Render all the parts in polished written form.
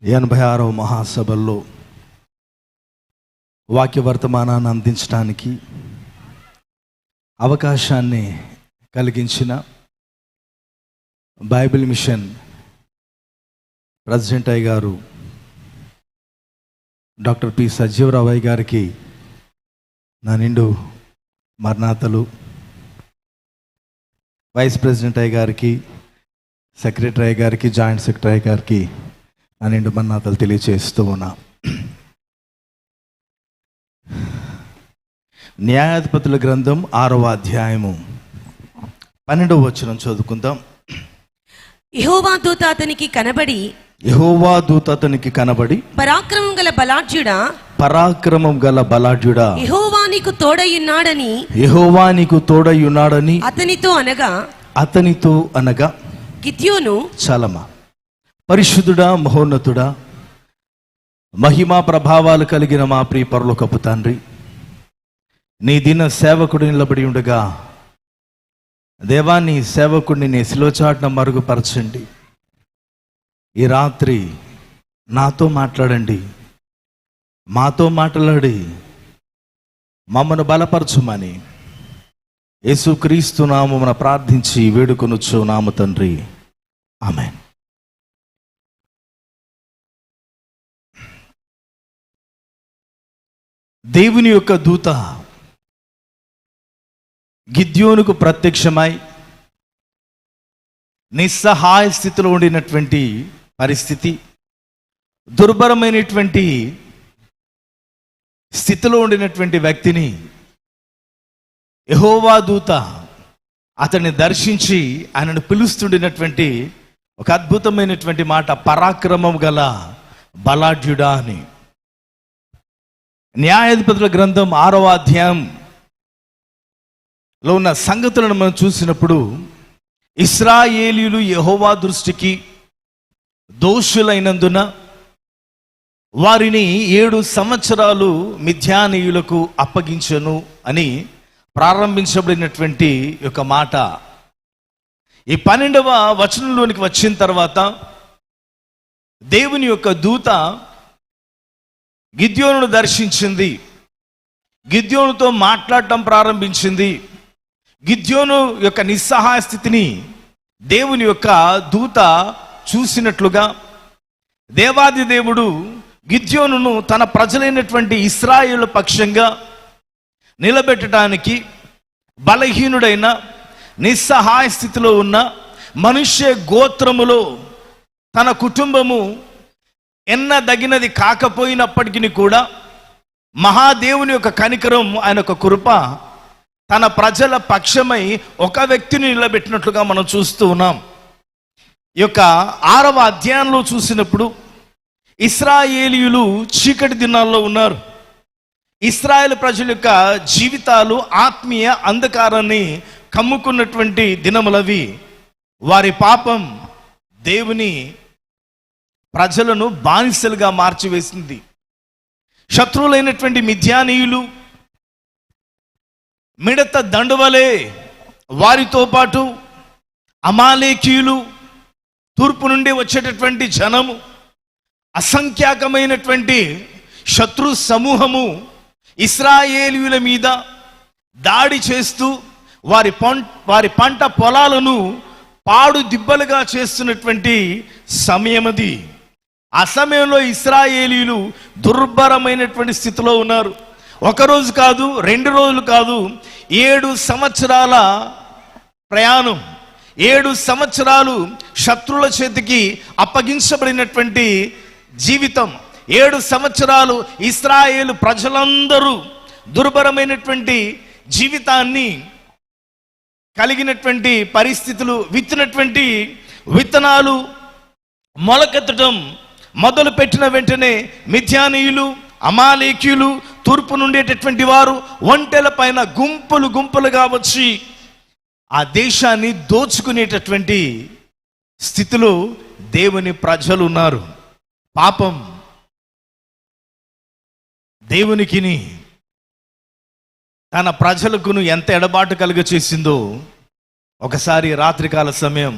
86వ మహాసభల్లో వాక్య వర్తమానాన్ని అందించడానికి అవకాశాన్ని కలిగించిన బైబిల్ మిషన్ ప్రెసిడెంట్ అయ్య గారు డాక్టర్ పి సజీవరావు అయ్య గారికి నా నిండు మరణాతలు, వైస్ ప్రెసిడెంట్ అయ్య గారికి, సెక్రటరీ అయ్య గారికి, జాయింట్ సెక్రటరీ అయ్య గారికి నా నిండు మరణాతలు తెలియజేస్తూ ఉన్నా. న్యాయాధిపతుల గ్రంథం 6వ అధ్యాయము 12వ వచనం చదువుకుందాం. యెహోవా దూత అతనికి కనబడి పరాక్రమం గల బలాఢ్యుడా యెహోవా నీకు తోడయ్యున్నాడని అతనితో అనగా గిద్యోను చాలమా పరిశుద్ధుడా, మహోన్నతుడా, మహిమా ప్రభావాలు కలిగిన మా ప్రియ పరలోకపు తండ్రి, నీ దిన సేవకుడు నిలబడి ఉండగా దేవా, నీ సేవకుడిని నీ శిలోచాటున మరుగుపరచండి. ఈ రాత్రి నాతో మాట్లాడండి, మాతో మాట్లాడి మమ్మను బలపరచుమని యేసుక్రీస్తు నామమున ప్రార్థించి వేడుకొనుచు నామ తండ్రి, ఆమేన్. దేవుని యొక్క దూత గిద్యోనుకు ప్రత్యక్షమై నిస్సహాయ స్థితిలో ఉండినటువంటి పరిస్థితి, దుర్భరమైనటువంటి స్థితిలో ఉండినటువంటి వ్యక్తిని యెహోవా దూత అతన్ని దర్శించి ఆయనను పిలుస్తుండినటువంటి ఒక అద్భుతమైనటువంటి మాట, పరాక్రమం గల బలాఢ్యుడా అని. న్యాయాధిపతుల గ్రంథం 6వ అధ్యాయంలో ఉన్న సంగతులను మనం చూసినప్పుడు, ఇశ్రాయేలీయులు యెహోవా దృష్టికి దోషులైనందున వారిని 7 సంవత్సరాలు మిద్యానీయులకు అప్పగించను అని ప్రారంభించబడినటువంటి ఒక మాట. ఈ 12వ వచనంలోనికి వచ్చిన తర్వాత దేవుని యొక్క దూత గిద్యోనును దర్శించింది, గిద్యోనుతో మాట్లాడటం ప్రారంభించింది. గిద్యోను యొక్క నిస్సహాయ స్థితిని దేవుని యొక్క దూత చూసినట్లుగా దేవాది దేవుడు గిద్యోనును తన ప్రజలైనటువంటి ఇశ్రాయేలు పక్షంగా నిలబెట్టడానికి, బలహీనుడైన నిస్సహాయ స్థితిలో ఉన్న మనుష్య గోత్రములో తన కుటుంబము ఎన్నదగినది కాకపోయినప్పటికీ కూడా మహాదేవుని యొక్క కనికరం, ఆయన యొక్క కృప తన ప్రజల పక్షమై ఒక వ్యక్తిని నిలబెట్టినట్లుగా మనం చూస్తూ ఉన్నాం. ఈ యొక్క 6వ అధ్యాయంలో చూసినప్పుడు ఇశ్రాయేలీయులు చీకటి దినాల్లో ఉన్నారు. ఇశ్రాయేలు ప్రజల యొక్క జీవితాలు ఆత్మీయ అంధకారాన్ని కమ్ముకున్నటువంటి దినములవి. వారి పాపం దేవుని ప్రజలను బానిసలుగా మార్చివేసింది. శత్రువులైనటువంటి మిద్యానీయులు మిడత దండువలే వారితో పాటు అమాలేకీయులు, తూర్పు నుండి వచ్చేటటువంటి జనము, అసంఖ్యాకమైనటువంటి శత్రు సమూహము ఇశ్రాయేలీయుల మీద దాడి చేస్తూ వారి పంట పొలాలను పాడు దిబ్బలుగా చేస్తున్నటువంటి సమయం అది. ఆ సమయంలో ఇశ్రాయేలీయులు దుర్భరమైనటువంటి స్థితిలో ఉన్నారు. ఒకరోజు కాదు, 2 రోజులు కాదు, 7 సంవత్సరాల ప్రయాణం, 7 సంవత్సరాలు శత్రువుల చేతికి అప్పగించబడినటువంటి జీవితం, 7 సంవత్సరాలు ఇశ్రాయేలు ప్రజలందరూ దుర్భరమైనటువంటి జీవితాన్ని కలిగినటువంటి పరిస్థితులు, విత్తినటువంటి విత్తనాలు మొలకెత్తడం మొదలు పెట్టిన వెంటనే మిద్యానీయులు, అమాలేకీయులు, తూర్పు నుండేటటువంటి వారు ఒంటెల పైన గుంపులు గుంపులుగా వచ్చి ఆ దేశాన్ని దోచుకునేటటువంటి స్థితిలో దేవుని ప్రజలు ఉన్నారు. పాపం దేవునికిని తన ప్రజలకును ఎంత ఎడబాటు కలుగ చేసిందో ఒకసారి రాత్రికాల సమయం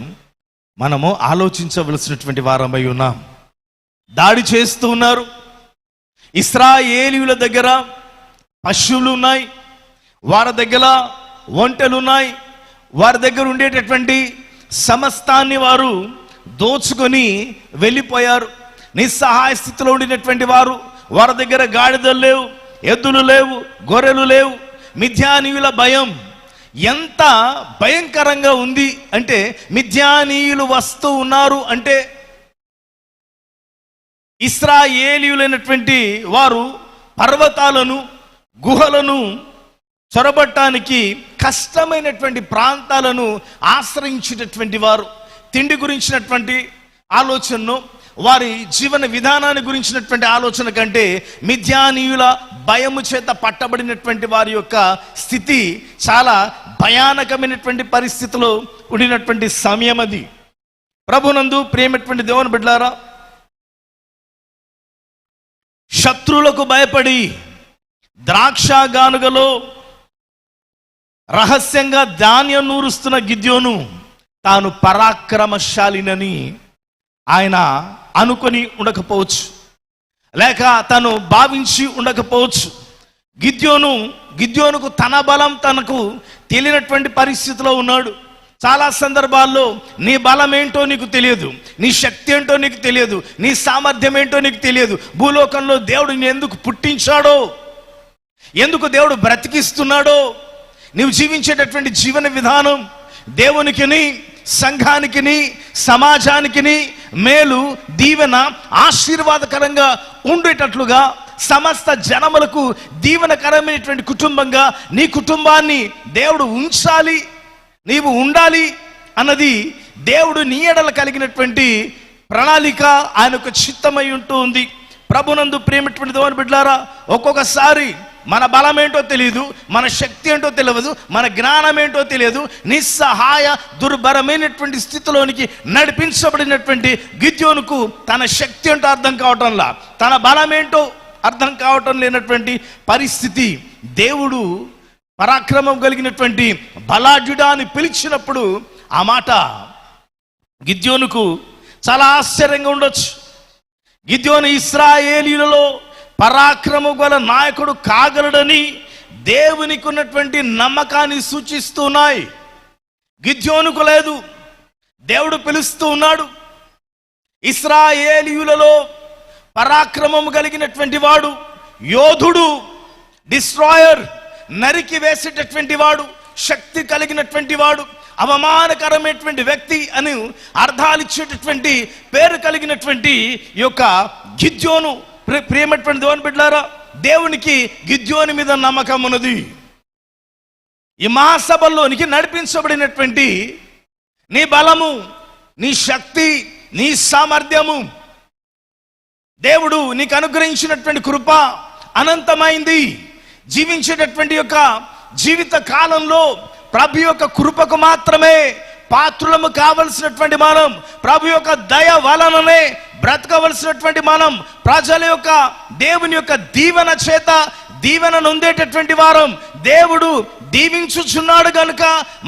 మనము ఆలోచించవలసినటువంటి వారమై ఉన్నాం. దాడి చేస్తూ ఉన్నారు. ఇశ్రాయేలీయుల దగ్గర పశువులు ఉన్నాయి, వారి దగ్గర ఒంటెలు ఉన్నాయి, వారి దగ్గర ఉండేటటువంటి సమస్తాన్ని వారు దోచుకొని వెళ్ళిపోయారు. నిస్సహాయ స్థితిలో ఉండినటువంటి వారి దగ్గర గాడిదలు లేవు, ఎద్దులు లేవు, గొర్రెలు లేవు. మిద్యానీయుల భయం ఎంత భయంకరంగా ఉంది అంటే, మిద్యానీయులు వస్తూ ఉన్నారు అంటే ఇశ్రాయేలీయులైనటువంటి వారు పర్వతాలను, గుహలను చొరబట్టడానికి కష్టమైనటువంటి ప్రాంతాలను ఆశ్రయించేటటువంటి వారు. తిండి గురించినటువంటి ఆలోచనను, వారి జీవన విధానాన్ని గురించినటువంటి ఆలోచన కంటే మిద్యానీయుల భయము చేత పట్టబడినటువంటి వారి యొక్క స్థితి చాలా భయానకమైనటువంటి పరిస్థితిలో ఉండినటువంటి సమయం అది. ప్రభునందు ప్రియమైనటువంటి దేవుని బిడ్డలారా, శత్రువులకు భయపడి ద్రాక్ష గానుగలో రహస్యంగా ధాన్యం నూరుస్తున్న గిద్యోను తాను పరాక్రమశాలినని ఆయన అనుకొని ఉండకపోవచ్చు, లేక తను భావించి ఉండకపోవచ్చు. గిద్యోనుకు తన బలం తనకు తెలియనటువంటి పరిస్థితిలో ఉన్నాడు. చాలా సందర్భాల్లో నీ బలం ఏంటో నీకు తెలియదు, నీ శక్తి ఏంటో నీకు తెలియదు, నీ సామర్థ్యం ఏంటో నీకు తెలియదు. భూలోకంలో దేవుడు నిన్ను ఎందుకు పుట్టించాడో, ఎందుకు దేవుడు బ్రతికిస్తున్నాడో, నీవు జీవించేటటువంటి జీవన విధానం దేవునికిని, సంఘానికిని, సమాజానికిని మేలు, దీవెన, ఆశీర్వాదకరంగా ఉండేటట్లుగా, సమస్త జనములకు దీవెనకరమైనటువంటి కుటుంబంగా నీ కుటుంబాన్ని దేవుడు ఉంచాలి, నీవు ఉండాలి అన్నది దేవుడు నీ ఎడల కలిగినటువంటి ప్రణాళిక, ఆయనకు చిత్తమై ఉంటూ ఉంది. ప్రభునందు ప్రేమటువంటి దేవుని బిడ్డలారా, ఒక్కొక్కసారి మన బలం ఏంటో తెలియదు, మన శక్తి ఏంటో తెలియదు, మన జ్ఞానం ఏంటో తెలియదు. నిస్సహాయ దుర్భరమైనటువంటి స్థితిలోనికి నడిపించబడినటువంటి గిద్యోనుకు తన శక్తి ఏంటో అర్థం కావటంలా, తన బలం ఏంటో అర్థం కావటం లేనటువంటి పరిస్థితి. దేవుడు పరాక్రమం కలిగినటువంటి బలాఢ్యుడా అని పిలిచినప్పుడు ఆ మాట గిద్యోనుకు చాలా ఆశ్చర్యంగా ఉండొచ్చు. గిద్యోను ఇశ్రాయేలీయులలో పరాక్రమం గల నాయకుడు కాగలడని దేవునికి ఉన్నటువంటి నమ్మకాన్ని సూచిస్తున్నాయి. గిద్యోనుకు లేదు, దేవుడు పిలుస్తూ ఉన్నాడు. ఇశ్రాయేలీయులలో పరాక్రమం కలిగినటువంటి వాడు, యోధుడు, డిస్ట్రాయర్, నరికి వేసేటటువంటి వాడు, శక్తి కలిగినటువంటి వాడు, అవమానకరమైనటువంటి వ్యక్తి అని అర్థాలు ఇచ్చేటటువంటి పేరు కలిగినటువంటి ఈ యొక్క గిద్యోను. ప్రియమైనటువంటి దేవుని బిడ్డలారా, దేవునికి గిద్యోని మీద నమ్మకం ఉన్నది. ఈ మహాసభల్లోనికి నడిపించబడినటువంటి నీ బలము, నీ శక్తి, నీ సామర్థ్యము, దేవుడు నీకు అనుగ్రహించినటువంటి కృప అనంతమైంది. జీవించేటటువంటి యొక్క జీవిత కాలంలో ప్రభు యొక్క కృపకు మాత్రమే పాత్రులము కావలసినటువంటి మనం, ప్రభు యొక్క దయ వలననే బ్రతకవలసినటువంటి మనం, ప్రజల యొక్క దేవుని యొక్క దీవెన చేత దీవెన నొందేటటువంటి వారం. దేవుడు దీవించుచున్నాడు గనుక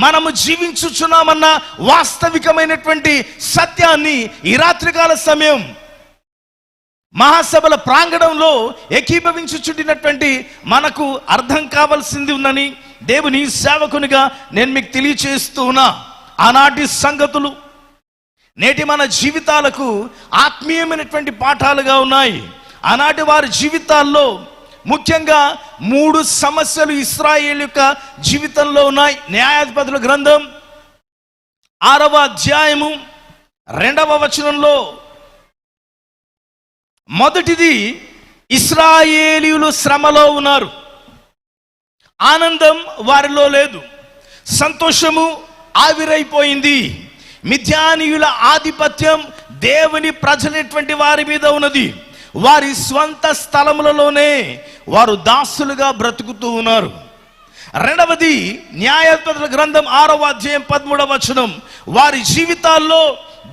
మనము జీవించుచున్నామన్న వాస్తవికమైనటువంటి సత్యాన్ని ఈ రాత్రికాల సమయం మహాసభల ప్రాంగణంలో ఏకీభవించుచుండినటువంటి మనకు అర్థం కావాల్సింది ఉందని దేవుని సేవకునిగా నేను మీకు తెలియచేస్తూ ఉన్నా. ఆనాటి సంగతులు నేటి మన జీవితాలకు ఆత్మీయమైనటువంటి పాఠాలుగా ఉన్నాయి. ఆనాటి వారి జీవితాల్లో ముఖ్యంగా 3 సమస్యలు ఇశ్రాయేలు యొక్క జీవితంలో ఉన్నాయి. న్యాయాధిపతుల గ్రంథం 6వ అధ్యాయము 2వ వచనంలో మొదటిది, ఇశ్రాయేలీయులు శ్రమలో ఉన్నారు, ఆనందం వారిలో లేదు, సంతోషము ఆవిరైపోయింది. మిద్యానీయుల ఆధిపత్యం దేవుని ప్రజలైనటువంటి వారి మీద ఉన్నది. వారి స్వంత స్థలములలోనే వారు దాసులుగా బ్రతుకుతూ ఉన్నారు. రెండవది, న్యాయాధిపతుల గ్రంథం 6వ అధ్యాయం 13వ వచనం, వారి జీవితాల్లో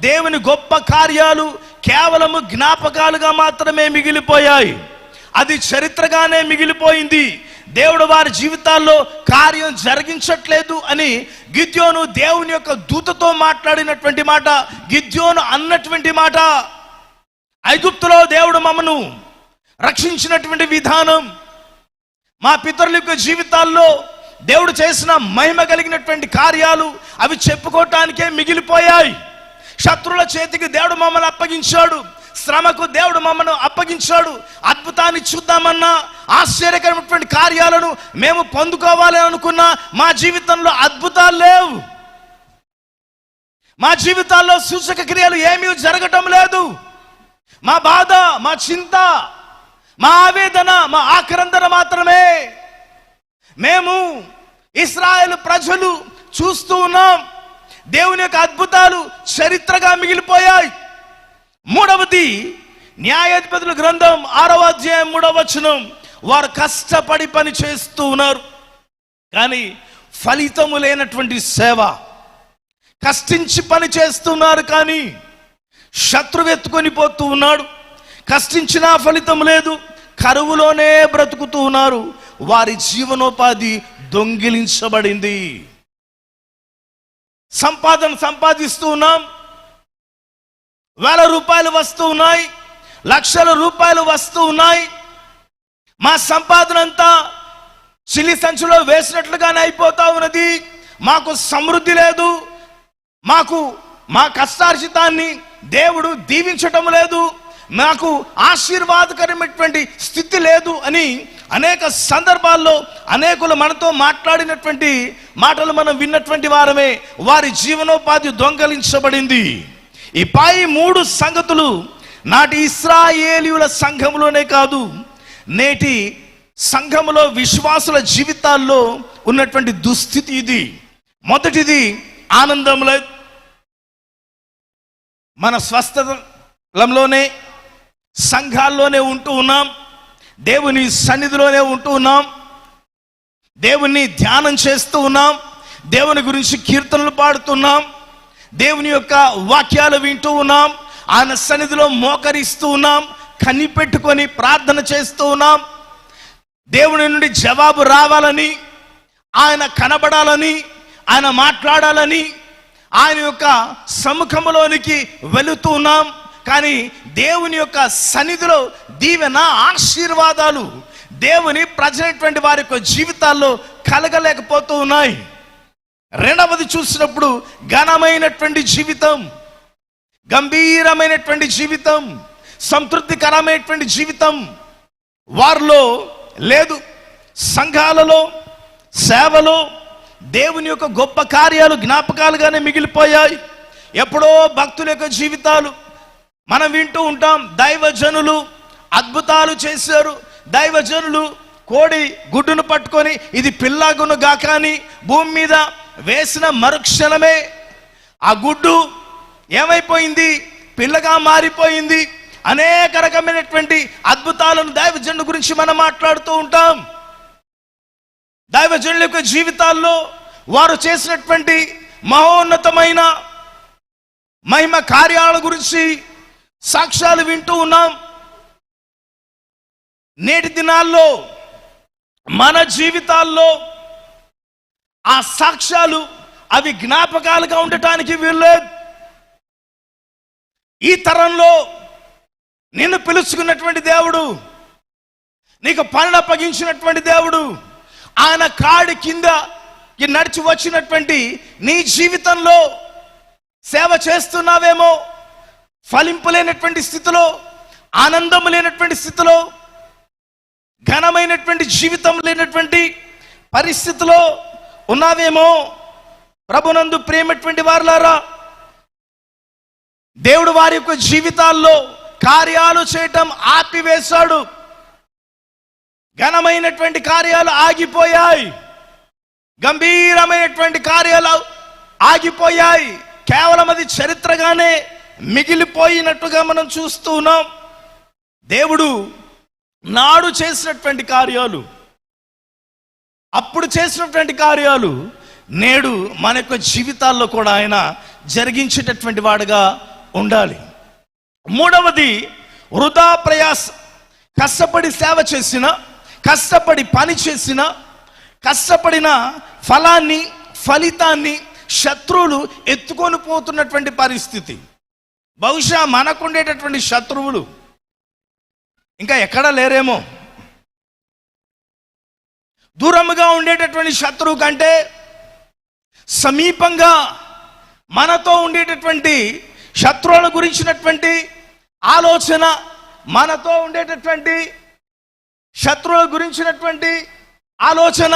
దేవుని గొప్ప కార్యాలు కేవలము జ్ఞాపకాలుగా మాత్రమే మిగిలిపోయాయి. అది చరిత్రగానే మిగిలిపోయింది. దేవుడు వారి జీవితాల్లో కార్యం జరిగించట్లేదు అని గిద్యోను దేవుని యొక్క దూతతో మాట్లాడినటువంటి మాట, గిద్యోను అన్నటువంటి మాట. ఐగుప్తులో దేవుడు మమ్మను రక్షించినటువంటి విధానం, మా పితరుల యొక్క జీవితాల్లో దేవుడు చేసిన మహిమ కలిగినటువంటి కార్యాలు అవి చెప్పుకోవటానికే మిగిలిపోయాయి. శత్రువుల చేతికి దేవుడు మమ్మల్ని అప్పగించాడు, శ్రమకు దేవుడు మమ్మల్ని అప్పగించాడు. అద్భుతాన్ని చూద్దామన్నా, ఆశ్చర్యకరమైనటువంటి కార్యాలను మేము పొందుకోవాలి అనుకున్నా మా జీవితంలో అద్భుతాలు లేవు. మా జీవితాల్లో సూచక క్రియలు ఏమీ జరగటం లేదు. మా బాధ, మా చింత, మా ఆవేదన, మా ఆక్రందన మాత్రమే మేము ఇశ్రాయేలు ప్రజలు చూస్తూ ఉన్నాం. దేవుని యొక్క అద్భుతాలు చరిత్రగా మిగిలిపోయాయి. మూడవది, న్యాయాధిపతుల గ్రంథం 6వ అధ్యాయం 3వ వచనం. వారు కష్టపడి పని చేస్తూ ఉన్నారు, కానీ ఫలితము లేనటువంటి సేవ. కష్టించి పని చేస్తున్నారు, కానీ శత్రువు ఎత్తుకొని పోతూ ఉన్నాడు. కష్టించినా ఫలితం లేదు, కరువులోనే బ్రతుకుతూ ఉన్నారు. వారి జీవనోపాధి దొంగిలించబడింది. సంపాదిస్తూ ఉన్నాం, వేల రూపాయలు వస్తూ ఉన్నాయి, లక్షల రూపాయలు వస్తూ ఉన్నాయి. మా సంపాదన అంతా చిల్లి సంచులో వేసినట్లుగానే అయిపోతా ఉన్నది. మాకు సమృద్ధి లేదు, మా కష్టార్జితాన్ని దేవుడు దీవించటం లేదు, నాకు ఆశీర్వాదకరమైనటువంటి స్థితి లేదు అని అనేక సందర్భాల్లో అనేకులు మనతో మాట్లాడినటువంటి మాటలు మనం విన్నటువంటి వారమే. వారి జీవనోపాధి దొంగలించబడింది. ఈ పై 3 సంగతులు నాటి ఇశ్రాయేలీయుల సంఘంలోనే కాదు, నేటి సంఘములో విశ్వాసుల జీవితాల్లో ఉన్నటువంటి దుస్థితి ఇది. మొదటిది, ఆనందం లేదు. మన స్వస్థలంలోనే, సంఘాల్లోనే ఉంటూ ఉన్నాం, దేవుని సన్నిధిలోనే ఉంటూ ఉన్నాం, దేవుని ధ్యానం చేస్తూ ఉన్నాం, దేవుని గురించి కీర్తనలు పాడుతున్నాం, దేవుని యొక్క వాక్యాలు వింటూ ఉన్నాం, ఆయన సన్నిధిలో మోకరిస్తూ ఉన్నాం, కనిపెట్టుకొని ప్రార్థన చేస్తూ ఉన్నాం. దేవుని నుండి జవాబు రావాలని, ఆయన కనబడాలని, ఆయన మాట్లాడాలని, ఆయన యొక్క సముఖంలోనికి వెళుతూ ఉన్నాం. కానీ దేవుని యొక్క సన్నిధిలో దీవెన, ఆశీర్వాదాలు దేవుని ప్రజలైనటువంటి వారి యొక్క జీవితాల్లో కలగలేకపోతూ ఉన్నాయి. రెండవది చూసినప్పుడు, ఘనమైనటువంటి జీవితం, గంభీరమైనటువంటి జీవితం, సంతృప్తికరమైనటువంటి జీవితం వారిలో లేదు. సంఘాలలో, సేవలో దేవుని యొక్క గొప్ప కార్యాలు జ్ఞాపకాలుగానే మిగిలిపోయాయి. ఎప్పుడో భక్తుల యొక్క జీవితాలు మనం వింటూ ఉంటాం. దైవజనులు అద్భుతాలు చేశారు, దైవజనులు కోడి గుడ్డును పట్టుకొని ఇది పిల్లాగును గాక అని భూమి మీద వేసిన మరుక్షణమే ఆ గుడ్డు ఏమైపోయింది? పిల్లగా మారిపోయింది. అనేక రకమైనటువంటి అద్భుతాలను దైవజనుల గురించి మనం మాట్లాడుతూ ఉంటాం. దైవజనుల యొక్క జీవితాల్లో వారు చేసినటువంటి మహోన్నతమైన మహిమ కార్యాల గురించి సాక్ష్యాలు వింటూ ఉన్నాం. నేటి దినాల్లో మన జీవితాల్లో ఆ సాక్ష్యాలు అవి జ్ఞాపకాలుగా ఉండటానికి వీల్లేదు. ఈ తరంలో నిన్ను పిలుచుకున్నటువంటి దేవుడు, నీకు పనిని అప్పగించినటువంటి దేవుడు, ఆయన కాడి కింద నడిచి వచ్చినటువంటి నీ జీవితంలో సేవ చేస్తున్నావేమో, ఫలింపు లేనటువంటి స్థితిలో, ఆనందం లేనటువంటి స్థితిలో, ఘనమైనటువంటి జీవితం లేనటువంటి పరిస్థితిలో ఉన్నావేమో. ప్రభునందు ప్రేమటువంటి వారులారా, దేవుడు వారి యొక్క జీవితాల్లో కార్యాలు చేయటం ఆపివేశాడు. ఘనమైనటువంటి కార్యాలు ఆగిపోయాయి, గంభీరమైనటువంటి కార్యాలు ఆగిపోయాయి. కేవలం అది చరిత్రగానే మిగిలిపోయినట్టుగా మనం చూస్తూ ఉన్నాం. దేవుడు నాడు చేసినటువంటి కార్యాలు, అప్పుడు చేసినటువంటి కార్యాలు నేడు మన యొక్క జీవితాల్లో కూడా ఆయన జరిగించేటటువంటి వాడుగా ఉండాలి. మూడవది, వృధా ప్రయాస. కష్టపడి సేవ చేసిన, కష్టపడి పని చేసిన, కష్టపడిన ఫలితాన్ని శత్రువులు ఎత్తుకొని పోతున్నటువంటి పరిస్థితి. బహుశా మనకుండేటటువంటి శత్రువులు ఇంకా ఎక్కడా లేరేమో. దూరముగా ఉండేటటువంటి శత్రువు కంటే సమీపంగా మనతో ఉండేటటువంటి శత్రువుల గురించినటువంటి ఆలోచన, మనతో ఉండేటటువంటి శత్రువుల గురించినటువంటి ఆలోచన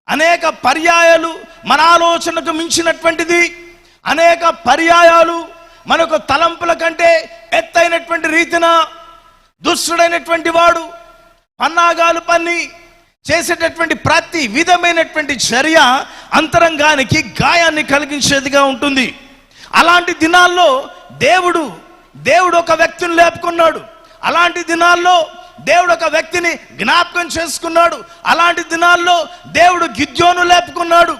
అనేక పర్యాయాలు మన ఆలోచనకు మించినటువంటిది. అనేక పర్యాయాలు మనకు తలంపుల కంటే ఎత్తైనటువంటి రీతిన దుష్టుడైనటువంటి వాడు పన్నాగాలు పన్ని చేసేటటువంటి ప్రతి విధమైనటువంటి చర్య అంతరంగానికి గాయాన్ని కలిగించేదిగా ఉంటుంది. అలాంటి దినాల్లో దేవుడు ఒక వ్యక్తిని లేపుకున్నాడు. అలాంటి దినాల్లో దేవుడు ఒక వ్యక్తిని జ్ఞాపకం చేసుకున్నాడు. అలాంటి దినాల్లో దేవుడు గిద్యోను లేపుకున్నాడు.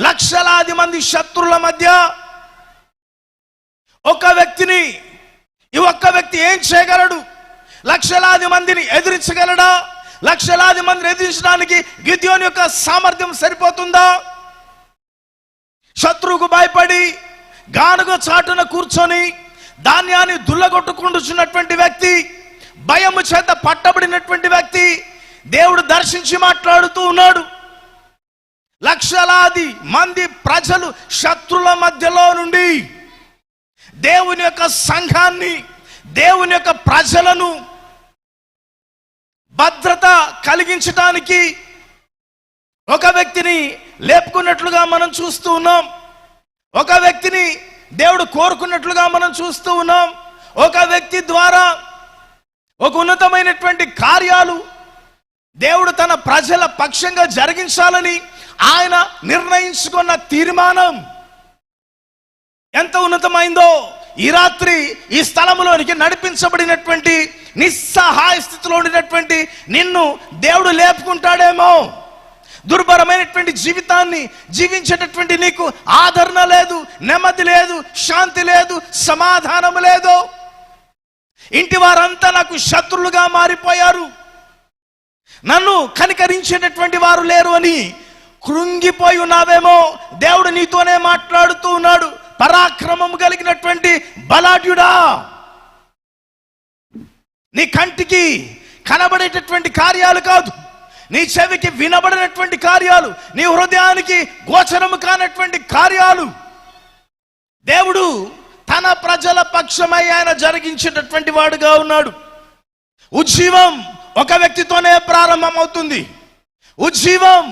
లక్షలాది మంది శత్రువుల మధ్య ఒక వ్యక్తి ఏం చేయగలడు? లక్షలాది మందిని ఎదిరించగలడా? లక్షలాది మందిని ఎదిరించడానికి గిద్యోను యొక్క సామర్థ్యం సరిపోతుందా? శత్రువుకు భయపడి గానుగ చాటున కూర్చొని ధాన్యాన్ని దుల్లగొట్టుకుంటున్నటువంటి వ్యక్తి, భయము చేత పట్టబడినటువంటి వ్యక్తి దేవుడు దర్శించి మాట్లాడుతూ ఉన్నాడు. లక్షలాది మంది ప్రజలు శత్రుల మధ్యలో నుండి దేవుని యొక్క సంఘాన్ని, దేవుని యొక్క ప్రజలను భద్రత కలిగించడానికి ఒక వ్యక్తిని లేపుకున్నట్లుగా మనం చూస్తూ ఉన్నాం. ఒక వ్యక్తిని దేవుడు కోరుకున్నట్లుగా మనం చూస్తూ ఉన్నాం. ఒక వ్యక్తి ద్వారా ఒక ఉన్నతమైనటువంటి కార్యాలు దేవుడు తన ప్రజల పక్షంగా జరిగించాలని ఆయన నిర్ణయించుకున్న తీర్మానం ఎంత ఉన్నతమైందో ఈ రాత్రి ఈ స్థలములోనికి నడిపించబడినటువంటి నిస్సహాయ స్థితిలో ఉండినటువంటి నిన్ను దేవుడు లేపుకుంటాడేమో. దుర్భరమైనటువంటి జీవితాన్ని జీవించేటటువంటి నీకు ఆదరణ లేదు, నెమ్మది లేదు, శాంతి లేదు, సమాధానం లేదు. ఇంటి వారంతా నాకు శత్రులుగా మారిపోయారు, నన్ను కనికరించేటటువంటి వారు లేరు అని కృంగిపోయి ఉన్నావేమో. దేవుడు నీతోనే మాట్లాడుతూ ఉన్నాడు. పరాక్రమం కలిగినటువంటి బలాఢ్యుడా, నీ కంటికి కనబడేటటువంటి కార్యాలు కాదు, నీ చెవికి వినబడినటువంటి కార్యాలు, నీ హృదయానికి గోచరము కానటువంటి కార్యాలు దేవుడు తన ప్రజల పక్షమై ఆయన జరిగించేటటువంటి వాడుగా ఉన్నాడు. ఉజ్జీవం ఒక వ్యక్తితోనే ప్రారంభమవుతుంది. ఉజ్జీవం,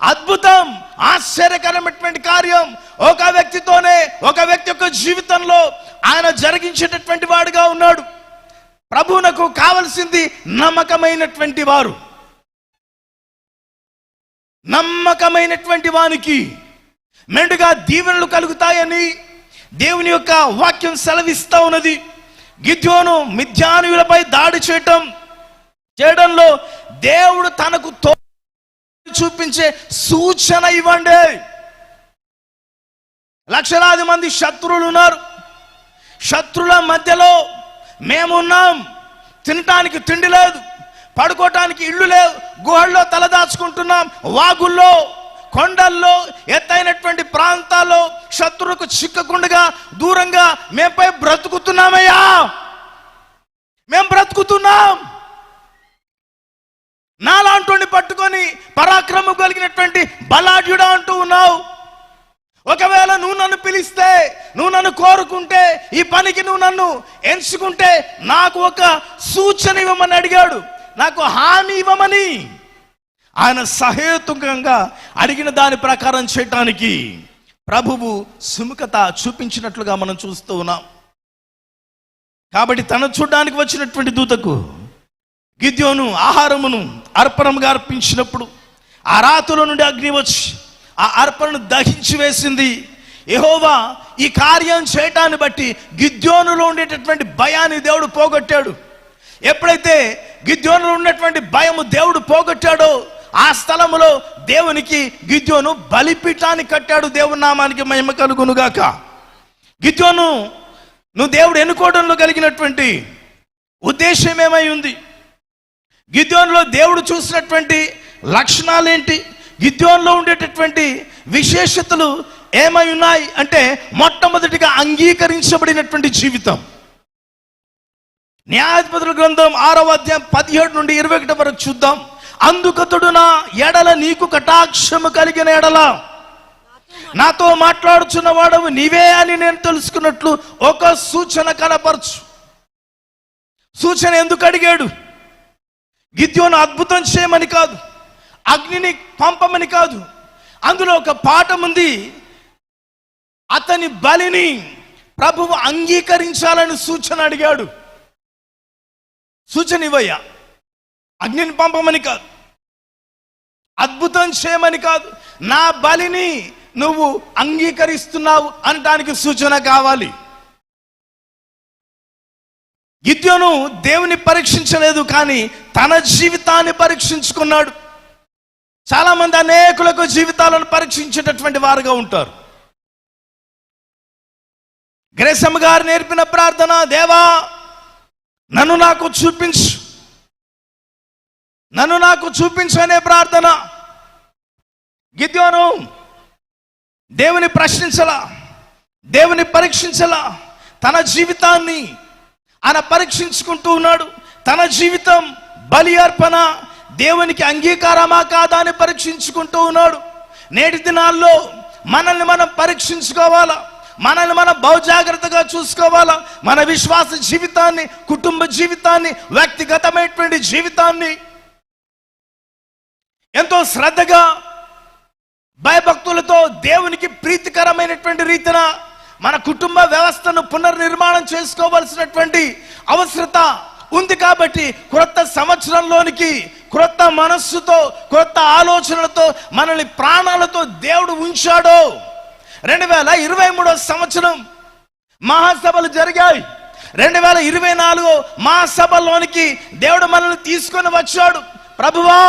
అద్భుతం, ఆశ్చర్యకరమైనటువంటి కార్యం ఒక వ్యక్తితోనే, ఒక వ్యక్తి యొక్క జీవితంలో ఆయన జరిగించేటటువంటి వాడుగా ఉన్నాడు. ప్రభువునకు కావలసింది నమ్మకమైనటువంటి వారు. నమ్మకమైనటువంటి వానికి మెండుగా దీవెనలు కలుగుతాయని దేవుని యొక్క వాక్యం సెలవిస్తా ఉన్నది. గిద్యోను మిద్యానీయులపై దాడి చేయడంలో దేవుడు తనకు చూపించే సూచన ఇవ్వండి. లక్షలాది మంది శత్రువులు ఉన్నారు. శత్రుల మధ్యలో మేమున్నాం. తినటానికి తిండి లేదు, పడుకోవటానికి ఇళ్ళు లేవు, గుహల్లో తలదాచుకుంటున్నాం, వాగుల్లో, కొండల్లో, ఎత్తైనటువంటి ప్రాంతాల్లో శత్రువుకు చిక్కకుండా దూరంగా మేంపై బ్రతుకుతున్నామయ్యా, మేం బ్రతుకుతున్నాం. నాలాంటి పట్టుకొని పరాక్రమం కలిగినటువంటి బలాఢ్యుడా అంటూ ఉన్నావు. ఒకవేళ నువ్వు నన్ను పిలిస్తే, నువ్వు నన్ను కోరుకుంటే, ఈ పనికి నువ్వు నన్ను ఎంచుకుంటే నాకు ఒక సూచన ఇవ్వమని అడిగాడు, నాకు హామీ ఇవ్వమని. ఆయన సహేతుకంగా అడిగిన దాని ప్రకారం చేయటానికి ప్రభువు సుముఖత చూపించినట్లుగా మనం చూస్తూ ఉన్నాం. కాబట్టి తను చూడడానికి వచ్చినటువంటి దూతకు గిద్యోను ఆహారమును అర్పణముగా అర్పించినప్పుడు ఆ రాతుల నుండి అగ్ని వచ్చి ఆ అర్పణను దహించి వేసింది. యెహోవా ఈ కార్యం చేయటాన్ని బట్టి గిద్యోనులో ఉండేటటువంటి భయాన్ని దేవుడు పోగొట్టాడు. ఎప్పుడైతే గిద్యోనులో ఉన్నటువంటి భయము దేవుడు పోగొట్టాడో ఆ స్థలములో దేవునికి గిద్యోను బలిపీఠాన్ని కట్టాడు. దేవుని నామానికి మహిమ కలుగునుగాక. గిద్యోను నువ్వు దేవుడు ఎన్నుకోవడంలో కలిగినటువంటి ఉద్దేశం ఏమై ఉంది? గిద్యోనులో దేవుడు చూసినటువంటి లక్షణాలు ఏంటి? గిద్యోనులో ఉండేటటువంటి విశేషతలు ఏమై ఉన్నాయి అంటే మొట్టమొదటిగా అంగీకరించబడినటువంటి జీవితం. న్యాయాధిపతుల గ్రంథం 6వ అధ్యాయం 17 నుండి 21 వరకు చూద్దాం. అందుకతడు నా ఎడల నీకు కటాక్షము కలిగిన ఎడల నాతో మాట్లాడుచున్న వాడవు నీవే అని నేను తెలుసుకున్నట్లు ఒక సూచన కనపరచు. సూచన ఎందుకు అడిగాడు? గిద్యోను అద్భుతం చేయమని కాదు, అగ్నిని పంపమని కాదు. అందులో ఒక పాఠం ఉంది. అతని బలిని ప్రభువు అంగీకరించాలని సూచన అడిగాడు. సూచన ఇవ్వయ్యా, అగ్నిని పంపమని కాదు, అద్భుతం చేయమని కాదు, నా బలిని నువ్వు అంగీకరిస్తున్నావు అనటానికి సూచన కావాలి. గిద్యోను దేవుని పరీక్షించలేదు, కానీ తన జీవితాన్ని పరీక్షించుకున్నాడు. చాలా మంది అనేకులకు జీవితాలను పరీక్షించేటటువంటి వారుగా ఉంటారు. గ్రేసమ్మ గారు నేర్పిన ప్రార్థన, దేవా నన్ను నాకు చూపించు, నన్ను నాకు చూపించు అనే ప్రార్థన. గిద్యోను దేవుని ప్రశ్నించలా, దేవుని పరీక్షించలా, తన జీవితాన్ని ఆయన పరీక్షించుకుంటూ ఉన్నాడు. తన జీవితం బలి అర్పణ దేవునికి అంగీకారమా కాదా అని పరీక్షించుకుంటూ ఉన్నాడు. నేటి దినాల్లో మనల్ని మనం పరీక్షించుకోవాలా, మనల్ని మనం బహుజాగ్రత్తగా చూసుకోవాలా. మన విశ్వాస జీవితాన్ని, కుటుంబ జీవితాన్ని, వ్యక్తిగతమైనటువంటి జీవితాన్ని ఎంతో శ్రద్ధగా భయభక్తులతో దేవునికి ప్రీతికరమైనటువంటి రీతిన మన కుటుంబ వ్యవస్థను పునర్నిర్మాణం చేసుకోవాల్సినటువంటి అవసరత ఉంది. కాబట్టి క్రొత్త సంవత్సరంలోనికి క్రొత్త మనస్సుతో, క్రొత్త ఆలోచనలతో మనల్ని ప్రాణాలతో దేవుడు ఉంచాడు. 2023 సంవత్సరం మహాసభలు జరిగాయి. 2024 మహాసభలోనికి దేవుడు మనల్ని తీసుకొని వచ్చాడు. ప్రభువా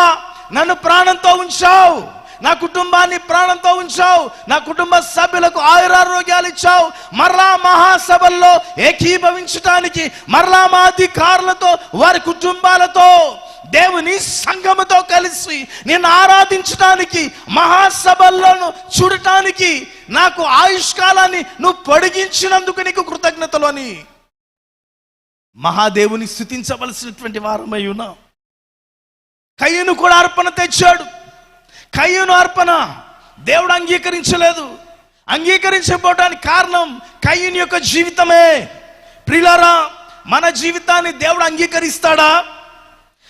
నన్ను ప్రాణంతో ఉంచావు, నా కుటుంబాన్ని ప్రాణంతో ఉంచావు, నా కుటుంబ సభ్యులకు ఆయురారోగ్యాలు ఇచ్చావు. మరలా మహాసభల్లో ఏకీభవించడానికి, మరలా మా అధికారులతో వారి కుటుంబాలతో దేవుని సంఘముతో కలిసి నేను ఆరాధించడానికి, మహాసభలను చూడటానికి నాకు ఆయుష్కాలాన్ని నువ్వు పొడిగించినందుకు నీకు కృతజ్ఞతలు అని మహాదేవుని స్తుతించవలసినటువంటి వారమై ఉన్నాం. కయ్యను కూడా అర్పణ తెచ్చాడు. కయ్యను అర్పణ దేవుడు అంగీకరించలేదు. అంగీకరించకపోవడానికి కారణం కయ్యను యొక్క జీవితమే. ప్రియులారా, మన జీవితాన్ని దేవుడు అంగీకరిస్తాడా?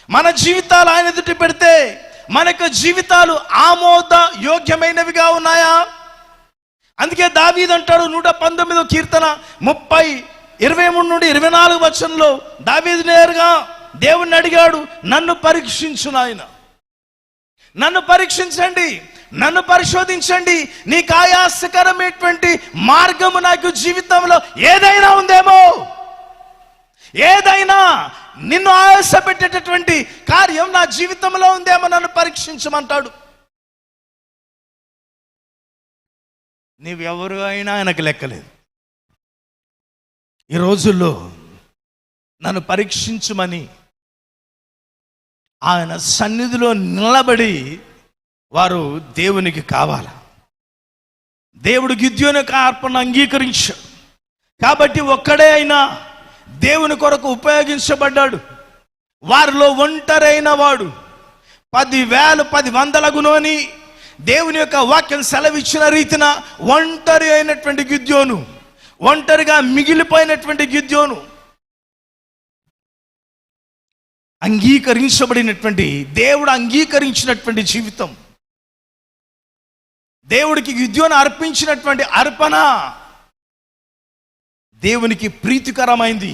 మన జీవితాలు ఆయన ఎదుట పెడితే మన యొక్క జీవితాలు ఆమోద యోగ్యమైనవిగా ఉన్నాయా? అందుకే దావీదు అంటాడు 119వ కీర్తన 23 నుండి 24 వచనంలో, దావీదు నేరుగా దేవుణ్ణి అడిగాడు, నన్ను పరీక్షించు నాయన, నన్ను పరీక్షించండి, నన్ను పరిశోధించండి, నీకు ఆయాసకరమైనటువంటి మార్గము నాకు జీవితంలో ఏదైనా ఉందేమో, ఏదైనా నిన్ను ఆయాస పెట్టేటటువంటి కార్యం నా జీవితంలో ఉందేమో నన్ను పరీక్షించమంటాడు. నీవెవరు అయినా ఆయనకు లెక్కలేదు. ఈ రోజుల్లో నన్ను పరీక్షించుమని ఆయన సన్నిధిలో నిలబడి వారు దేవునికి కావాలి. దేవుడు గిద్యోను యొక్క అర్పణ అంగీకరించాడు కాబట్టి ఒక్కడే అయినా దేవుని కొరకు ఉపయోగించబడ్డాడు. వారిలో ఒంటరైన వాడు 10,000 10,000 అని దేవుని యొక్క వాక్యం సెలవిచ్చిన రీతిన ఒంటరి అయినటువంటి గిద్యోను, ఒంటరిగా మిగిలిపోయినటువంటి గిద్యోను అంగీకరించబడినటువంటి, దేవుడు అంగీకరించినటువంటి జీవితం, దేవుడికి గిద్యోను అర్పించినటువంటి అర్పణ దేవునికి ప్రీతికరమైంది.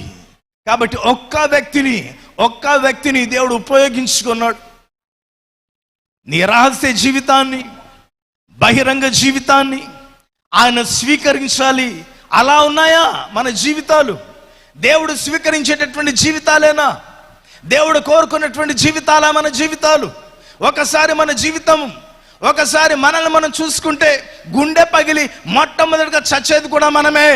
కాబట్టి ఒక్క వ్యక్తిని దేవుడు ఉపయోగించుకున్నాడు. నీ రహస్య జీవితాన్ని, బహిరంగ జీవితాన్ని ఆయన స్వీకరించాలి. అలా ఉన్నాయా మన జీవితాలు? దేవుడు స్వీకరించేటటువంటి జీవితాలేనా? దేవుడు కోరుకున్నటువంటి జీవితాలా మన జీవితాలు? ఒకసారి మన జీవితం, ఒకసారి మనల్ని మనం చూసుకుంటే గుండె పగిలి మొట్టమొదటిగా చచ్చేది కూడా మనమే.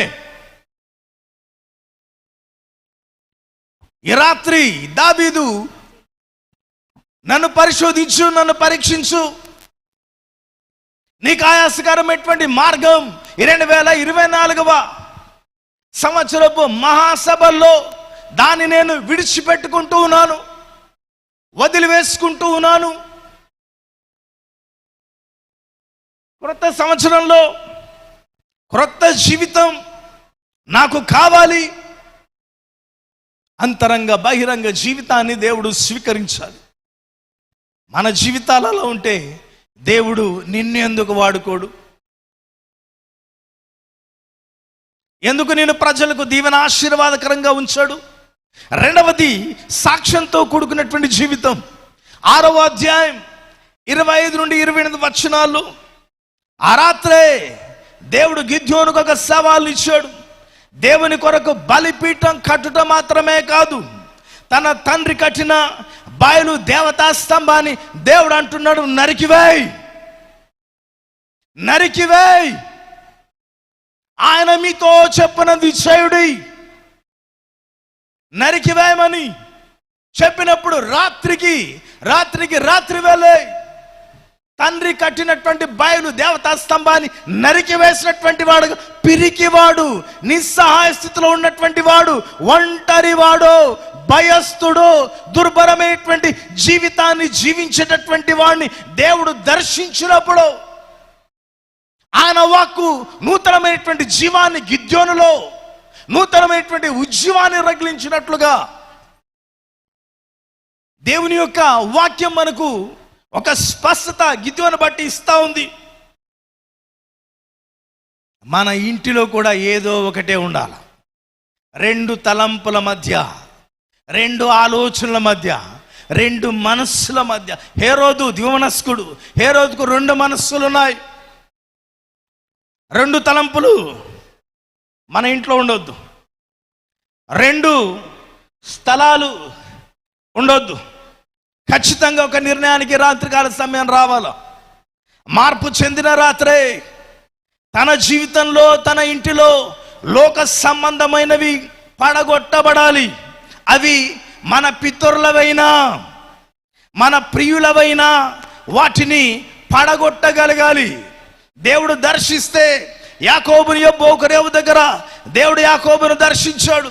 ఈ రాత్రి దావీదు నన్ను పరిశోధించు, నన్ను పరీక్షించు, నీకు ఆయాసకరమైనటువంటి మార్గం 2024వ సంవత్సరపు మహాసభల్లో దాన్ని నేను విడిచిపెట్టుకుంటూ ఉన్నాను, వదిలివేసుకుంటూ ఉన్నాను. క్రొత్త సంవత్సరంలో క్రొత్త జీవితం నాకు కావాలి. అంతరంగ బహిరంగ జీవితాన్ని దేవుడు స్వీకరించాలి. మన జీవితాలలో ఉంటే దేవుడు నిన్ను ఎందుకు వాడుకోడు? ఎందుకు నేను ప్రజలకు దీవెన ఆశీర్వాదకరంగా ఉంచాడు? రెండవది, సాక్ష్యంతో కూడుకున్నటువంటి జీవితం. 6వ అధ్యాయం 25 నుండి 28 వచనాలు. ఆ రాత్రే దేవుడు గిద్యోనుకు ఒక సవాలు ఇచ్చాడు. దేవుని కొరకు బలిపీఠం కట్టుట మాత్రమే కాదు, తన తండ్రి కట్టిన బయలు దేవతా స్తంభాన్ని దేవుడు అంటున్నాడు, నరికివేయ్, నరికివేయ్. ఆయన మీతో చెప్పినది చేయుడి, నరికివేయమని చెప్పినప్పుడు రాత్రికి రాత్రి వేళ తండ్రి కట్టినటువంటి బయలు దేవతా స్తంభాన్ని నరికివేసినటువంటి వాడు, పిరికివాడు, నిస్సహాయ స్థితిలో ఉన్నటువంటి వాడు, ఒంటరి వాడు, భయస్థుడు, దుర్భరమైనటువంటి జీవితాన్ని జీవించేటటువంటి వాడిని దేవుడు దర్శించినప్పుడు ఆయన వాక్కు నూతనమైనటువంటి జీవాన్ని, గిద్యోనులో నూతనమైనటువంటి ఉజ్జీవాన్ని రగిలించినట్లుగా దేవుని యొక్క వాక్యం మనకు ఒక స్పష్టత గిద్యోను బట్టి ఇస్తా ఉంది. మన ఇంటిలో కూడా ఏదో ఒకటే ఉండాలి. 2 తలంపుల మధ్య, 2 ఆలోచనల మధ్య, 2 మనస్సుల మధ్య. హేరోదు ద్విమనస్కుడు, హేరోదుకు 2 మనస్సులు ఉన్నాయి. 2 తలంపులు మన ఇంట్లో ఉండొద్దు, 2 స్థలాలు ఉండొద్దు. ఖచ్చితంగా ఒక నిర్ణయానికి రాత్రికాల సమయం రావాల. మార్పు చెందిన రాత్రే తన జీవితంలో, తన ఇంటిలో లోక సంబంధమైనవి పడగొట్టబడాలి. అవి మన పితరులవైనా, మన ప్రియులవైనా వాటిని పడగొట్టగలగాలి. దేవుడు దర్శిస్తే, యాకోబుని బోకరేవు దగ్గర దేవుడు యాకోబును దర్శించాడు.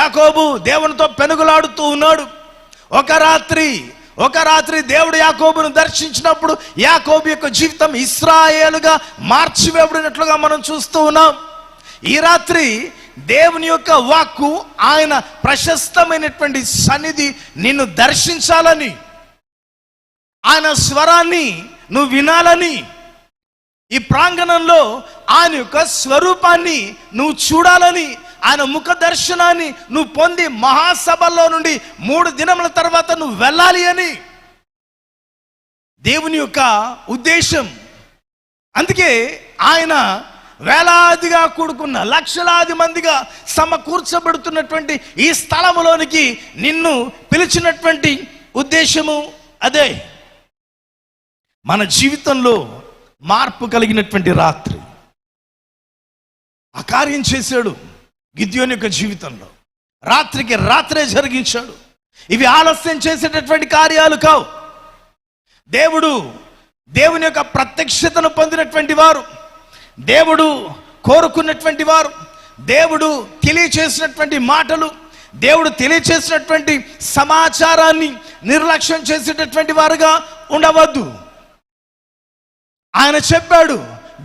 యాకోబు దేవునితో పెనుగులాడుతూ ఉన్నాడు. ఒక రాత్రి దేవుడు యాకోబును దర్శించినప్పుడు యాకోబు యొక్క జీవితం ఇశ్రాయేలుగా మార్చివేయబడినట్లుగా మనం చూస్తూ ఉన్నాం. ఈ రాత్రి దేవుని యొక్క వాక్కు, ఆయన ప్రశస్తమైనటువంటి సన్నిధి నిన్ను దర్శించాలని, ఆయన స్వరాన్ని నువ్వు వినాలని, ఈ ప్రాంగణంలో ఆయన యొక్క స్వరూపాన్ని నువ్వు చూడాలని, ఆయన ముఖ దర్శనాన్ని నువ్వు పొంది మహాసభల్లో నుండి 3 దినముల తర్వాత నువ్వు వెళ్ళాలి అని దేవుని యొక్క ఉద్దేశం. అందుకే ఆయన వేలాదిగా కూడుకున్న, లక్షలాది మందిగా సమకూర్చబడుతున్నటువంటి ఈ స్థలములోనికి నిన్ను పిలిచినటువంటి ఉద్దేశము అదే. మన జీవితంలో మార్పు కలిగినటువంటి రాత్రి ఆ కార్యం చేశాడు గిద్యోని యొక్క జీవితంలో. రాత్రికి రాత్రే జరిగించాడు. ఇవి ఆలస్యం చేసేటటువంటి కార్యాలు కావు. దేవుని యొక్క ప్రత్యక్షతను పొందినటువంటి వారు, దేవుడు కోరుకున్నటువంటి వారు, దేవుడు తెలియచేసినటువంటి మాటలు, దేవుడు తెలియచేసినటువంటి సమాచారాన్ని నిర్లక్ష్యం చేసేటటువంటి వారుగా ఉండవద్దు. ఆయన చెప్పాడు,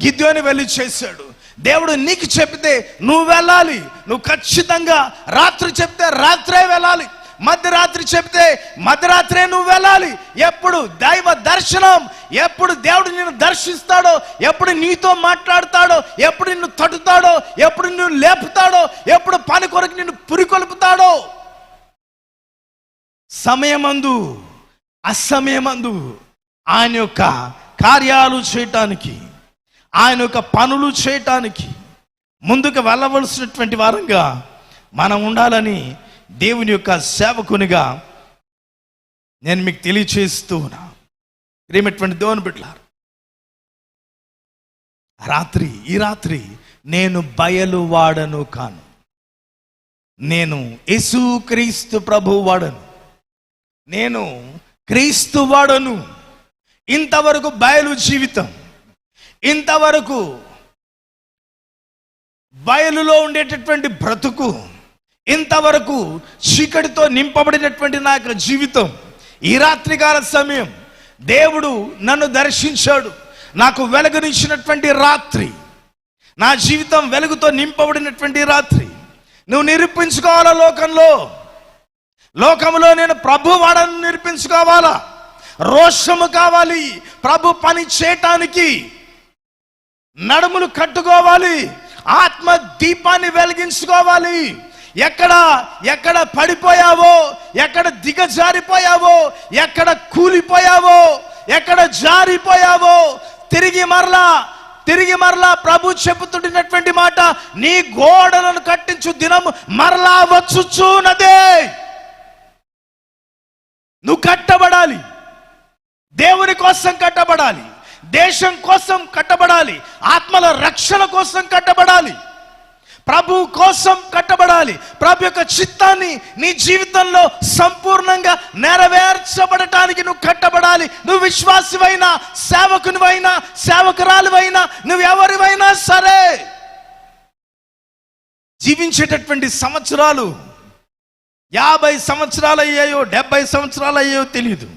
గిద్యోని వెళ్ళి చేశాడు. దేవుడు నీకు చెప్తే నువ్వు వెళ్ళాలి. నువ్వు ఖచ్చితంగా రాత్రి చెప్తే రాత్రే వెళ్ళాలి, మధ్యరాత్రి చెప్తే మధ్యరాత్రే నువ్వు వెళ్ళాలి. ఎప్పుడు దైవ దర్శనం, ఎప్పుడు దేవుడు నిన్ను దర్శిస్తాడో, ఎప్పుడు నీతో మాట్లాడతాడో, ఎప్పుడు నిన్ను తట్టుతాడో, ఎప్పుడు నిన్ను లేపుతాడో, ఎప్పుడు పని కొరకు నిన్ను పురికొల్పుతాడో, సమయమందు అసమయమందు ఆయన యొక్క కార్యాలు చేయటానికి, ఆయన యొక్క పనులు చేయటానికి ముందుకు వెళ్ళవలసినటువంటి వారంగా మనం ఉండాలని దేవుని యొక్క సేవకునిగా నేను మీకు తెలియచేస్తూ ఉన్నా. ప్రియమైనటువంటి దేవుని బిడ్డలారా, ఈ రాత్రి నేను బయలు వాడను కాను, నేను యేసుక్రీస్తు ప్రభు వాడను, నేను క్రీస్తు వాడను. ఇంతవరకు బయలు జీవితం, ఇంతవరకు బయలులో ఉండేటటువంటి బ్రతుకు, ఇంతవరకు చీకటితో నింపబడినటువంటి నా యొక్క జీవితం, ఈ రాత్రికాల సమయం దేవుడు నన్ను దర్శించాడు. నాకు వెలుగునిచ్చినటువంటి రాత్రి, నా జీవితం వెలుగుతో నింపబడినటువంటి రాత్రి. నువ్వు నిరూపించుకోవాలా లోకంలో నేను ప్రభు వాడని నిరూపించుకోవాలా. రోషము కావాలి, ప్రభు పని చేయటానికి నడుములు కట్టుకోవాలి, ఆత్మ దీపాన్ని వెలిగించుకోవాలి. ఎక్కడ పడిపోయావో, ఎక్కడ దిగజారిపోయావో, ఎక్కడ కూలిపోయావో, ఎక్కడ జారిపోయావో, తిరిగి మరలా ప్రభు చెబుతున్నటువంటి మాట, నీ గోడలను కట్టించు దినం మరలా వచ్చుచున్నదే. నువ్వు కట్టబడాలి, దేవుని కోసం కట్టబడాలి, దేశం కోసం కట్టబడాలి, ఆత్మల రక్షణ కోసం కట్టబడాలి, ప్రభు కోసం కట్టబడాలి. ప్రభు యొక్క చిత్తాన్ని నీ జీవితంలో సంపూర్ణంగా నెరవేర్చబడటానికి నువ్వు కట్టబడాలి. నువ్వు విశ్వాసివైనా, సేవకునివైనా, సేవకురాలివైనా, నువ్వు ఎవరివైనా సరే, జీవించేటటువంటి సంవత్సరాలు 50 సంవత్సరాలు అయ్యాయో 70 సంవత్సరాలు అయ్యాయో తెలియదు.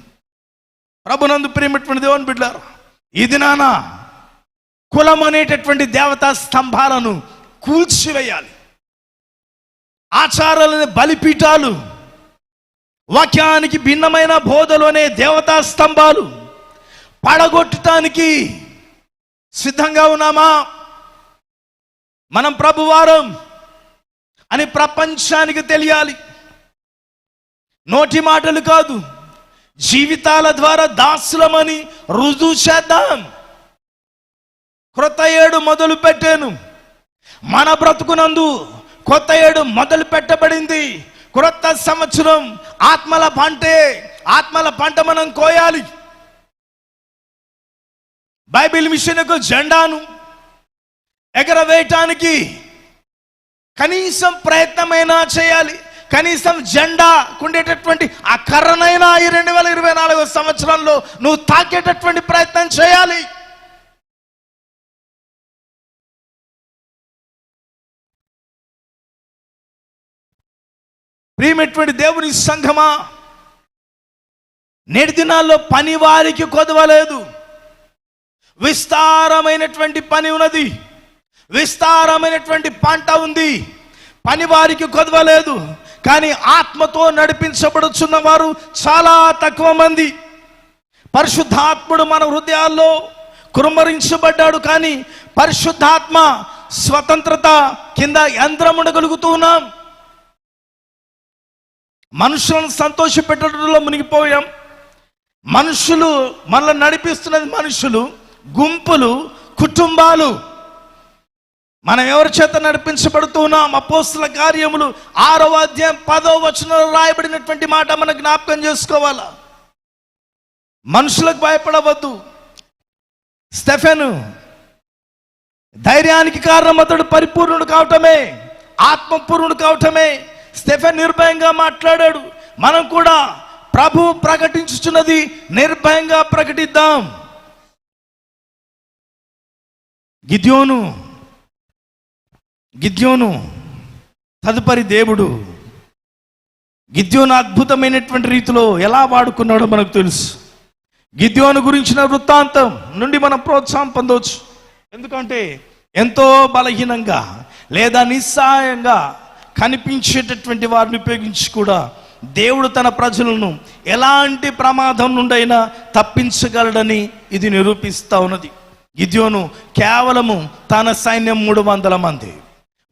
ప్రభునందు ప్రియమైనటువంటి దేవుని బిడ్డలారా, ఇది నానా కులం అనేటటువంటి దేవతా స్తంభాలను కూల్చివేయాలి. ఆచారాలని బలిపీఠాలు, వాక్యానికి భిన్నమైన బోధలు అనే దేవతా స్తంభాలు పడగొట్టడానికి సిద్ధంగా ఉన్నామా? మనం ప్రభువారం అని ప్రపంచానికి తెలియాలి. నోటి మాటలు కాదు, జీవితాల ద్వారా దాసులమని రుజువు చేద్దాం. క్రొత్త ఏడు మొదలు పెట్టాను, మన బ్రతుకునందు కొత్త ఏడు మొదలు పెట్టబడింది. క్రొత్త సంవత్సరం ఆత్మల పంట మనం కోయాలి. బైబిల్ మిషన్కు జెండాను ఎగరవేయటానికి కనీసం ప్రయత్నమైనా చేయాలి. కనీసం జెండా కుండేటటువంటి ఆ కర్రనైనా ఈ 2024 సంవత్సరంలో నువ్వు తాకేటటువంటి ప్రయత్నం చేయాలి. ప్రియమైనటువంటి దేవుని సంఘమా, నేటి దినాల్లో పని వారికి కొదవలేదు. విస్తారమైనటువంటి పని ఉన్నది, విస్తారమైనటువంటి పంట ఉంది, పని వారికి కొదవలేదు. కానీ ఆత్మతో నడిపించబడుచున్న వారు చాలా తక్కువ మంది. పరిశుద్ధాత్ముడు మన హృదయాల్లో కుమ్మరించబడ్డాడు, కానీ పరిశుద్ధాత్మ స్వతంత్రత కింద యంత్రం ఉండగలుగుతూ ఉన్నాం. మనుషులను సంతోషపెట్టడంలో మునిగిపోయాం. మనుషులు మనల్ని నడిపిస్తున్నది, మనుషులు, గుంపులు, కుటుంబాలు. మనం ఎవరి చేత నడిపించబడుతూ ఉన్నాం? అపోస్తల కార్యములు 6వ అధ్యాయం 10వ వచనంలో రాయబడినటువంటి మాట మనం జ్ఞాపకం చేసుకోవాలా. మనుషులకు భయపడవద్దు. స్టెఫెను ధైర్యానికి కారణం అతడు పరిపూర్ణుడు కావటమే, ఆత్మపూర్ణుడు కావటమే. స్టెఫెన్ నిర్భయంగా మాట్లాడాడు. మనం కూడా ప్రభు ప్రకటించుచున్నది నిర్భయంగా ప్రకటిద్దాం. గిద్యోను తదుపరి దేవుడు గిద్యోను అద్భుతమైనటువంటి రీతిలో ఎలా వాడుకున్నాడో మనకు తెలుసు. గిద్యోను గురించిన వృత్తాంతం నుండి మనం ప్రోత్సాహం పొందవచ్చు. ఎందుకంటే ఎంతో బలహీనంగా లేదా నిస్సహాయంగా కనిపించేటటువంటి వారిని ఉపయోగించి కూడా దేవుడు తన ప్రజలను ఎలాంటి ప్రమాదం నుండైనా తప్పించగలడని ఇది నిరూపిస్తూ ఉన్నది. గిద్యోను కేవలము తన సైన్యం 300 మంది,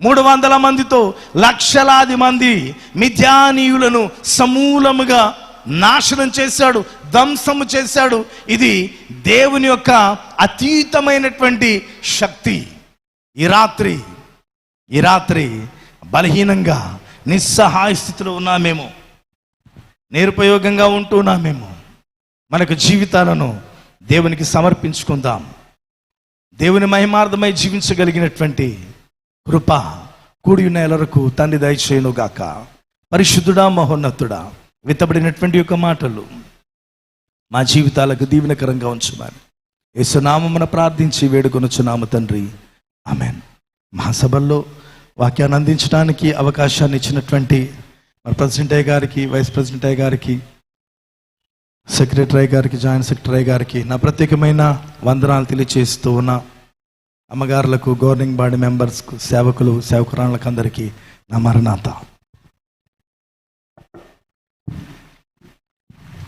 300 మందితో లక్షలాది మంది మిద్యానీయులను సమూలముగా నాశనం చేశాడు, ధ్వంసము చేశాడు. ఇది దేవుని యొక్క అతీతమైనటువంటి శక్తి. ఈ రాత్రి బలహీనంగా నిస్సహాయ స్థితిలో ఉన్నామేమో, నిరుపయోగంగా ఉంటున్నామేమో. మనకు జీవితాలను దేవునికి సమర్పించుకుందాం. దేవుని మహిమార్థమై జీవించగలిగినటువంటి కృప కూడి ఉన్న ఎల్లరకు తండ్రి దయచేయును గాక. పరిశుద్ధుడా, మహోన్నతుడా, విత్తబడినటువంటి యొక్క మాటలు మా జీవితాలకు దీవెనకరంగా ఉంచమని యేసునామమున ప్రార్థించి వేడుకొనుచున్నాము తండ్రి, ఆమేన్. మహాసభల్లో వాక్యాన్ని అందించడానికి అవకాశాన్ని ఇచ్చినటువంటి మన ప్రెసిడెంట్ అయ్య గారికి, వైస్ ప్రెసిడెంట్ అయ్య గారికి, సెక్రటరీ గారికి, జాయింట్ సెక్రటరీ గారికి నా ప్రత్యేకమైన వందనాలు తెలియజేస్తూ ఉన్నా. అమ్మగారులకు, గవర్నింగ్ బాడీ మెంబర్స్కు, సేవకులు, సేవకురాళ్ళకు అందరికీ నా మరణాత.